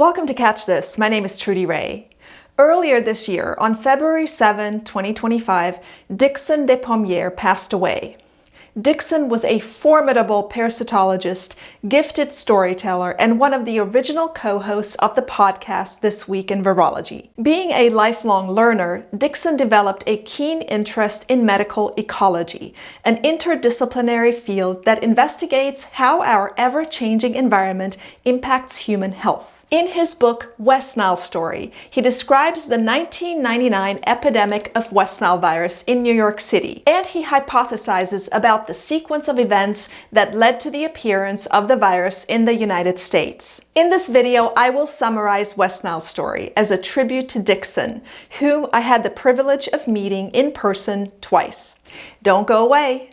Welcome to Catch This. My name is Trudy Ray. Earlier this year, on February 7, 2025, Dickson Despommier passed away. Dickson was a formidable parasitologist, gifted storyteller, and one of the original co-hosts of the podcast This Week in Virology. Being a lifelong learner, Dickson developed a keen interest in medical ecology, an interdisciplinary field that investigates how our ever-changing environment impacts human health. In his book, West Nile Story, he describes the 1999 epidemic of West Nile virus in New York City, and he hypothesizes about the sequence of events that led to the appearance of the virus in the United States. In this video, I will summarize West Nile Story as a tribute to Dickson, whom I had the privilege of meeting in person twice. Don't go away.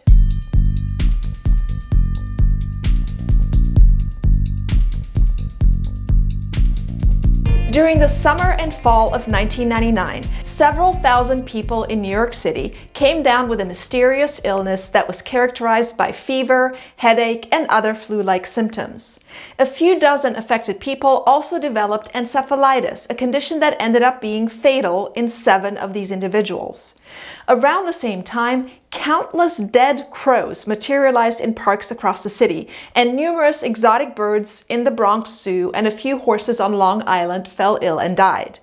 During the summer and fall of 1999, several thousand people in New York City came down with a mysterious illness that was characterized by fever, headache, and other flu-like symptoms. A few dozen affected people also developed encephalitis, a condition that ended up being fatal in 7 of these individuals. Around the same time, countless dead crows materialized in parks across the city, and numerous exotic birds in the Bronx Zoo and a few horses on Long Island fell ill and died.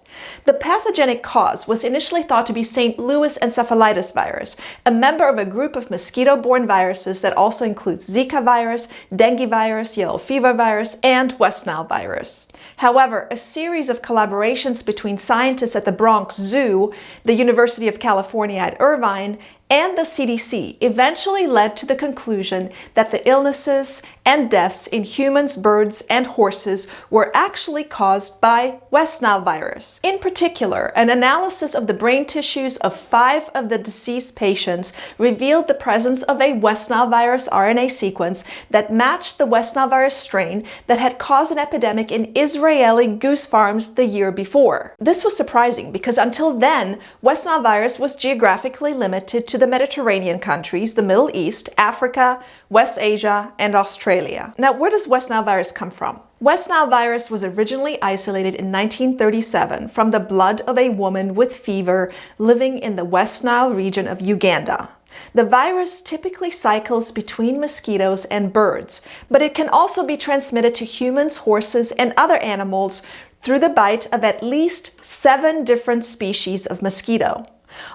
The pathogenic cause was initially thought to be St. Louis encephalitis virus, a member of a group of mosquito-borne viruses that also includes Zika virus, dengue virus, yellow fever virus, and West Nile virus. However, a series of collaborations between scientists at the Bronx Zoo, the University of California at Irvine, and the CDC eventually led to the conclusion that the illnesses and deaths in humans, birds, and horses were actually caused by West Nile virus. In particular, an analysis of the brain tissues of 5 of the deceased patients revealed the presence of a West Nile virus RNA sequence that matched the West Nile virus strain that had caused an epidemic in Israeli goose farms the year before. This was surprising because until then, West Nile virus was geographically limited to the Mediterranean countries, the Middle East, Africa, West Asia, and Australia. Now, where does West Nile virus come from? West Nile virus was originally isolated in 1937 from the blood of a woman with fever living in the West Nile region of Uganda. The virus typically cycles between mosquitoes and birds, but it can also be transmitted to humans, horses, and other animals through the bite of at least 7 different species of mosquito.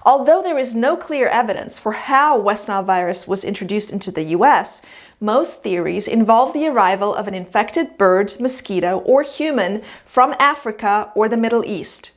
Although there is no clear evidence for how West Nile virus was introduced into the US, most theories involve the arrival of an infected bird, mosquito, or human from Africa or the Middle East.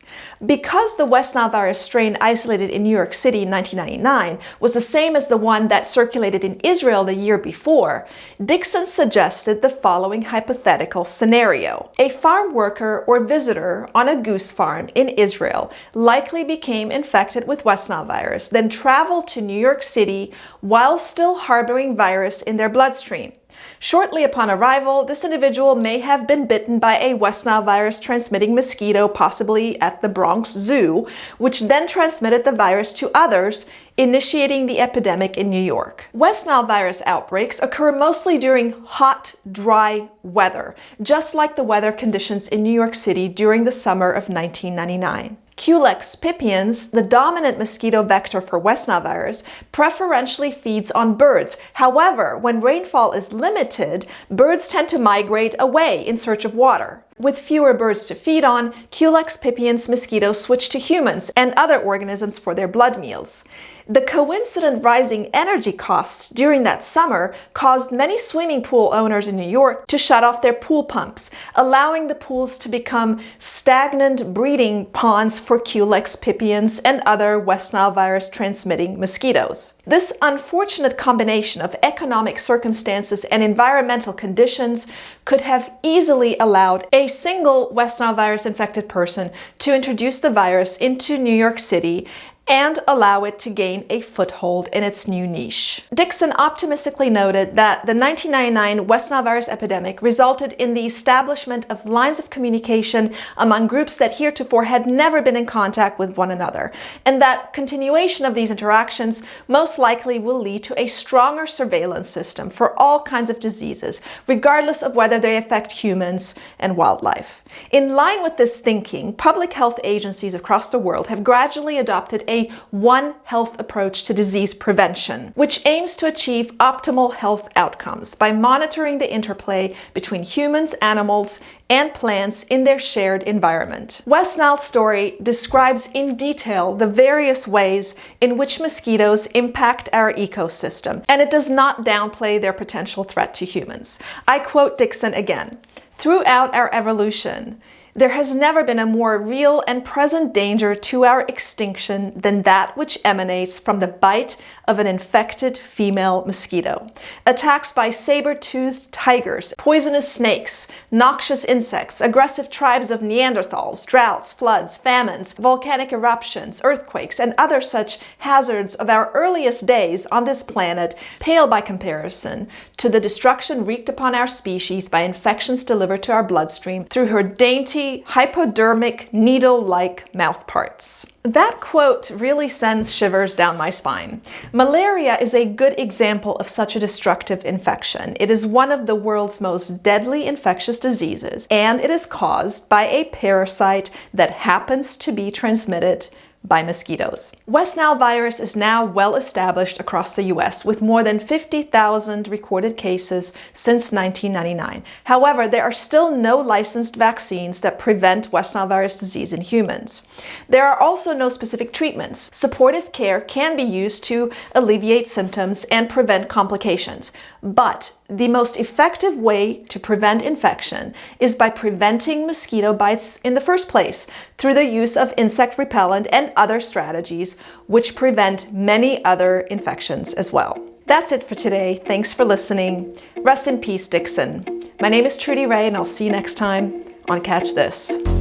Because the West Nile virus strain isolated in New York City in 1999 was the same as the one that circulated in Israel the year before, Dickson suggested the following hypothetical scenario. A farm worker or visitor on a goose farm in Israel likely became infected with West Nile virus, then traveled to New York City while still harboring virus in their bloodstream. Shortly upon arrival, this individual may have been bitten by a West Nile virus transmitting mosquito, possibly at the Bronx Zoo, which then transmitted the virus to others, initiating the epidemic in New York. West Nile virus outbreaks occur mostly during hot, dry weather, just like the weather conditions in New York City during the summer of 1999. Culex pipiens, the dominant mosquito vector for West Nile virus, preferentially feeds on birds. However, when rainfall is limited, birds tend to migrate away in search of water. With fewer birds to feed on, Culex pipiens mosquitoes switch to humans and other organisms for their blood meals. The coincident rising energy costs during that summer caused many swimming pool owners in New York to shut off their pool pumps, allowing the pools to become stagnant breeding ponds for Culex pipiens and other West Nile virus transmitting mosquitoes. This unfortunate combination of economic circumstances and environmental conditions could have easily allowed a single West Nile virus infected person to introduce the virus into New York City and allow it to gain a foothold in its new niche. Dickson optimistically noted that the 1999 West Nile virus epidemic resulted in the establishment of lines of communication among groups that heretofore had never been in contact with one another, and that continuation of these interactions most likely will lead to a stronger surveillance system for all kinds of diseases, regardless of whether they affect humans and wildlife. In line with this thinking, public health agencies across the world have gradually adopted a One Health approach to disease prevention, which aims to achieve optimal health outcomes by monitoring the interplay between humans, animals, and plants in their shared environment. West Nile's story describes in detail the various ways in which mosquitoes impact our ecosystem, and it does not downplay their potential threat to humans. I quote Dickson again, "Throughout our evolution, there has never been a more real and present danger to our extinction than that which emanates from the bite of an infected female mosquito. Attacks by saber-toothed tigers, poisonous snakes, noxious insects, aggressive tribes of Neanderthals, droughts, floods, famines, volcanic eruptions, earthquakes, and other such hazards of our earliest days on this planet pale by comparison to the destruction wreaked upon our species by infections delivered to our bloodstream through her dainty, hypodermic, needle-like mouthparts." That quote really sends shivers down my spine. Malaria is a good example of such a destructive infection. It is one of the world's most deadly infectious diseases, and it is caused by a parasite that happens to be transmitted by mosquitoes. West Nile virus is now well established across the US, with more than 50,000 recorded cases since 1999. However, there are still no licensed vaccines that prevent West Nile virus disease in humans. There are also no specific treatments. Supportive care can be used to alleviate symptoms and prevent complications, but the most effective way to prevent infection is by preventing mosquito bites in the first place through the use of insect repellent and other strategies which prevent many other infections as well. That's it for today. Thanks for listening. Rest in peace, Dickson. My name is Trudy Ray, and I'll see you next time on Catch This.